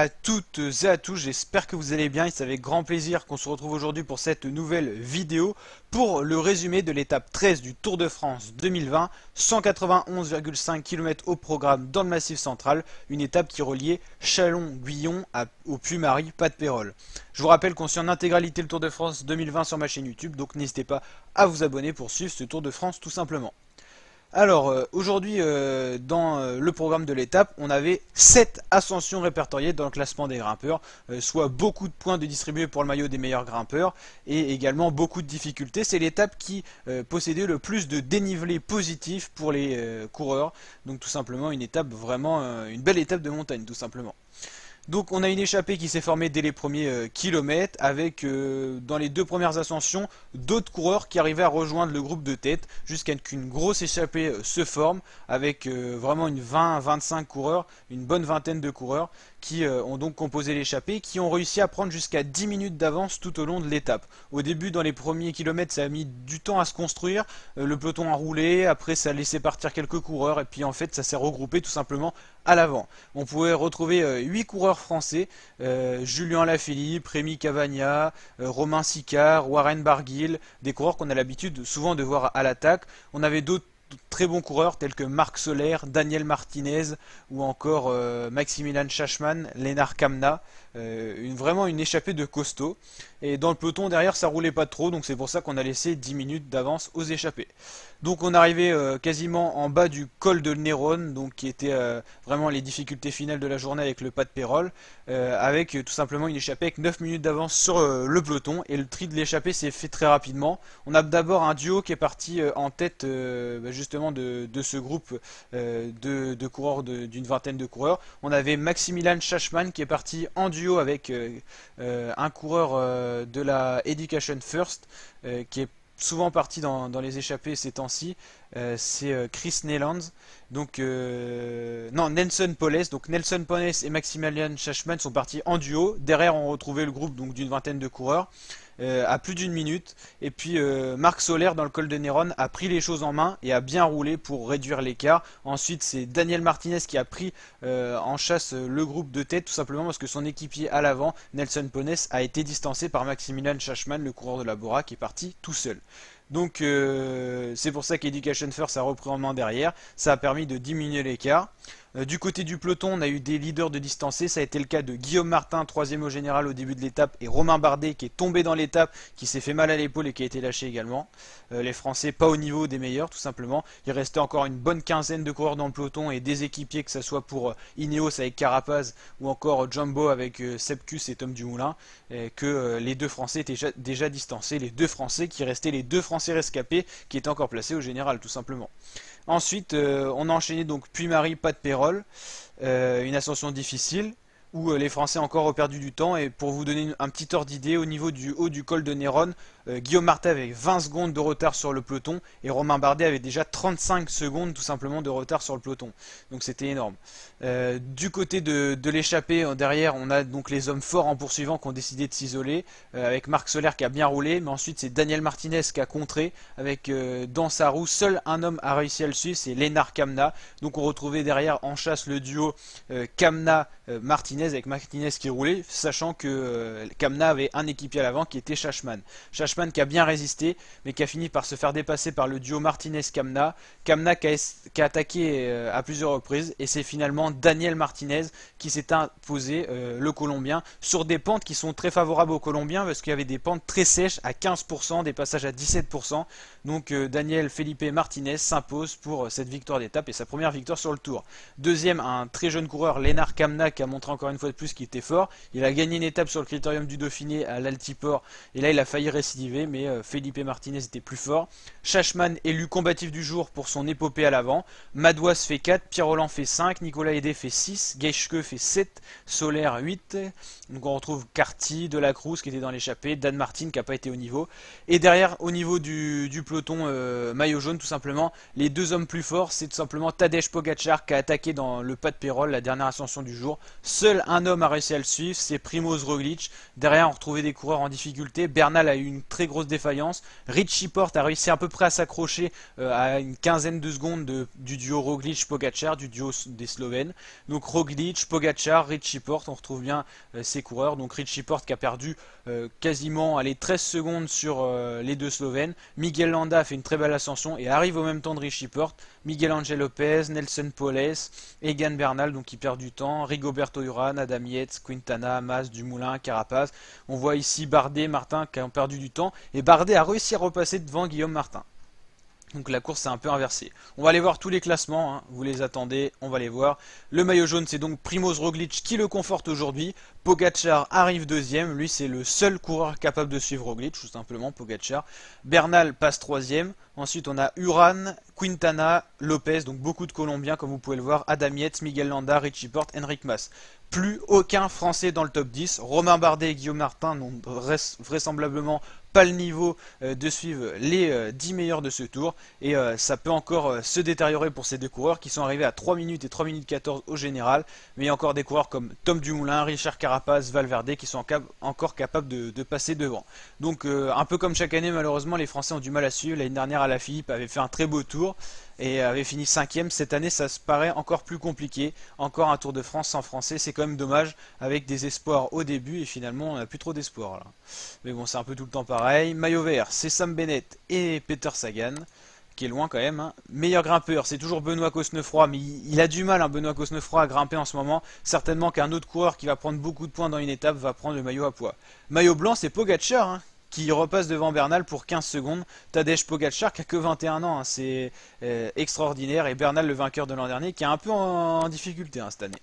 à toutes et à tous, j'espère que vous allez bien. C'est avec grand plaisir qu'on se retrouve aujourd'hui pour cette nouvelle vidéo pour le résumé de l'étape 13 du Tour de France 2020, 191,5 km au programme dans le Massif central, une étape qui reliait Châlons-Guyon au Puy-Marie, pas de Pérol. Je vous rappelle qu'on suit en intégralité le Tour de France 2020 sur ma chaîne YouTube, donc n'hésitez pas à vous abonner pour suivre ce Tour de France tout simplement. Alors aujourd'hui dans le programme de l'étape, on avait 7 ascensions répertoriées dans le classement des grimpeurs, soit beaucoup de points de distribués pour le maillot des meilleurs grimpeurs et également beaucoup de difficultés. C'est l'étape qui possédait le plus de dénivelé positif pour les coureurs, donc tout simplement une étape vraiment, une belle étape de montagne tout simplement. Donc on a une échappée qui s'est formée dès les premiers kilomètres avec dans les deux premières ascensions d'autres coureurs qui arrivaient à rejoindre le groupe de tête jusqu'à ce qu'une grosse échappée se forme avec vraiment une 20-25 coureurs, une bonne vingtaine de coureurs qui ont donc composé l'échappée, qui ont réussi à prendre jusqu'à 10 minutes d'avance tout au long de l'étape. Au début, dans les premiers kilomètres, ça a mis du temps à se construire, le peloton a roulé, après ça a laissé partir quelques coureurs, et puis en fait ça s'est regroupé tout simplement à l'avant. On pouvait retrouver 8 coureurs français, Julien Lafilippe, Rémi Cavagna, Romain Sicard, Warren Barguil, des coureurs qu'on a l'habitude souvent de voir à l'attaque. On avait d'autres très bons coureurs tels que Marc Soler, Daniel Martinez ou encore Maximilian Schachmann, Lennart Kamna, vraiment une échappée de costaud. Et dans le peloton derrière ça roulait pas trop, donc c'est pour ça qu'on a laissé 10 minutes d'avance aux échappées. Donc on arrivait quasiment en bas du col de Néron, donc qui était vraiment les difficultés finales de la journée avec le pas de Pérol, avec tout simplement une échappée avec 9 minutes d'avance sur le peloton, et le tri de l'échappée s'est fait très rapidement. On a d'abord un duo qui est parti en tête justement de ce groupe de coureurs, d'une vingtaine de coureurs. On avait Maximilian Schachmann qui est parti en duo avec un coureur de la Education First qui est souvent parti dans les échappées ces temps-ci, c'est Chris Neylands, donc non, Nelson Poles. Donc Nelson Poles et Maximilian Schachmann sont partis en duo. Derrière on retrouvait le groupe donc d'une vingtaine de coureurs à plus d'une minute, et puis Marc Soler dans le col de Néron a pris les choses en main et a bien roulé pour réduire l'écart. Ensuite c'est Daniel Martinez qui a pris en chasse le groupe de tête, tout simplement parce que son équipier à l'avant, Nelson Poles, a été distancé par Maximilian Schachmann, le coureur de la Bora, qui est parti tout seul. Donc c'est pour ça qu'Education First a repris en main derrière, ça a permis de diminuer l'écart. Du côté du peloton, on a eu des leaders de distancés, ça a été le cas de Guillaume Martin, 3ème au général au début de l'étape, et Romain Bardet qui est tombé dans l'étape, qui s'est fait mal à l'épaule et qui a été lâché également. Les Français pas au niveau des meilleurs tout simplement. Il restait encore une bonne quinzaine de coureurs dans le peloton et des équipiers, que ce soit pour Ineos avec Carapaz ou encore Jumbo avec Sepkus et Tom Dumoulin, que les deux Français étaient déjà distancés, les deux Français qui restaient les deux Français rescapés qui étaient encore placés au général tout simplement. Ensuite, on a enchaîné donc Puy-Marie, pas de Pérol, une ascension difficile où les Français encore ont perdu du temps. Et pour vous donner un petit ordre d'idée, au niveau du haut du col de Néron, Guillaume Martin avait 20 secondes de retard sur le peloton et Romain Bardet avait déjà 35 secondes tout simplement de retard sur le peloton. Donc c'était énorme. Du côté de l'échappée, derrière, on a donc les hommes forts en poursuivant qui ont décidé de s'isoler, avec Marc Soler qui a bien roulé, mais ensuite c'est Daniel Martinez qui a contré, avec dans sa roue, seul un homme a réussi à le suivre, c'est Lennart Kamna. Donc on retrouvait derrière en chasse le duo Kamna-Martinez, avec Martinez qui roulait, sachant que Kamna avait un équipier à l'avant qui était Schachmann. Schachmann qui a bien résisté, mais qui a fini par se faire dépasser par le duo Martinez-Kamna. Kamna qui a attaqué à plusieurs reprises, et c'est finalement Daniel Martinez qui s'est imposé, le Colombien, sur des pentes qui sont très favorables aux Colombiens, parce qu'il y avait des pentes très sèches à 15%, des passages à 17%. Donc Daniel Felipe Martinez s'impose pour cette victoire d'étape et sa première victoire sur le Tour. Deuxième, un très jeune coureur, Lennart Kamna, qui a montré encore une fois de plus qu'il était fort. Il a gagné une étape sur le Critérium du Dauphiné à l'Altiport, et là il a failli récidiver, mais Felipe Martinez était plus fort. Schachmann élu combatif du jour pour son épopée à l'avant. Madouas fait 4, Pierre Rolland fait 5, Nicolas Hédé fait 6, Geschke fait 7, Soler 8. Donc on retrouve Carty, Delacruz qui était dans l'échappée, Dan Martin qui n'a pas été au niveau. Et derrière, au niveau du peloton maillot jaune, tout simplement, les deux hommes plus forts, c'est tout simplement Tadej Pogacar qui a attaqué dans le pas de Pérol, la dernière ascension du jour. Seul Bernal, un homme a réussi à le suivre, c'est Primož Roglic. Derrière, on retrouvait des coureurs en difficulté. Bernal a eu une très grosse défaillance. Richie Porte a réussi à peu près à s'accrocher à une quinzaine de secondes du duo Roglic-Pogacar, du duo des Slovènes. Donc Roglic, Pogacar, Richie Porte, on retrouve bien ces coureurs. Donc Richie Porte qui a perdu quasiment 13 secondes sur les deux Slovènes. Miguel Landa a fait une très belle ascension et arrive au même temps de Richie Porte. Miguel Angel Lopez, Nelson Poles, Egan Bernal donc qui perd du temps, Rigoberto Urán, Adam Yates, Quintana, Mas, Dumoulin, Carapaz. On voit ici Bardet, Martin qui ont perdu du temps et Bardet a réussi à repasser devant Guillaume Martin. Donc la course s'est un peu inversée. On va aller voir tous les classements, hein. Vous les attendez, on va les voir. Le maillot jaune, c'est donc Primož Roglic qui le conforte aujourd'hui. Pogacar arrive deuxième, lui c'est le seul coureur capable de suivre Roglic, tout simplement Pogacar. Bernal passe troisième. Ensuite on a Urán, Quintana, Lopez, donc beaucoup de Colombiens comme vous pouvez le voir. Adam Yates, Miguel Landa, Richie Porte, Enric Mas. Plus aucun Français dans le top 10. Romain Bardet et Guillaume Martin n'ont vraisemblablement pas le niveau de suivre les 10 meilleurs de ce tour. Et ça peut encore se détériorer pour ces deux coureurs qui sont arrivés à 3 minutes et 3 minutes 14 au général. Mais il y a encore des coureurs comme Tom Dumoulin, Richard Carapaz, Valverde qui sont encore capables de passer devant. Donc un peu comme chaque année, malheureusement, les Français ont du mal à suivre. L'année dernière, Alaphilippe avait fait un très beau tour et avait fini 5ème. Cette année, ça se paraît encore plus compliqué. Encore un Tour de France sans Français, c'est quand même dommage, avec des espoirs au début et finalement on n'a plus trop d'espoir là. Mais bon, c'est un peu tout le temps pareil. Maillot vert, c'est Sam Bennett et Peter Sagan, qui est loin quand même, hein. Meilleur grimpeur, c'est toujours Benoît Cosnefroy, mais il a du mal, hein, Benoît Cosnefroy, à grimper en ce moment. Certainement qu'un autre coureur qui va prendre beaucoup de points dans une étape va prendre le maillot à poids. Maillot blanc, c'est Pogacar, hein, qui repasse devant Bernal pour 15 secondes. Tadej Pogacar qui a que 21 ans, hein, c'est extraordinaire. Et Bernal, le vainqueur de l'an dernier, qui est un peu en difficulté, hein, cette année.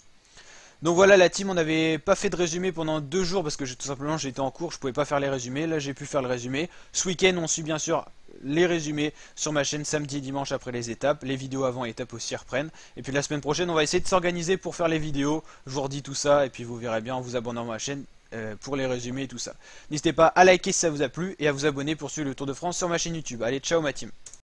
Donc voilà la team, on n'avait pas fait de résumé pendant 2 jours parce que tout simplement j'étais en cours, je pouvais pas faire les résumés. Là j'ai pu faire le résumé. Ce week-end on suit bien sûr les résumés sur ma chaîne samedi et dimanche après les étapes. Les vidéos avant étapes aussi reprennent. Et puis la semaine prochaine on va essayer de s'organiser pour faire les vidéos. Je vous redis tout ça et puis vous verrez bien en vous abonnant à ma chaîne pour les résumés et tout ça. N'hésitez pas à liker si ça vous a plu et à vous abonner pour suivre le Tour de France sur ma chaîne YouTube. Allez, ciao ma team.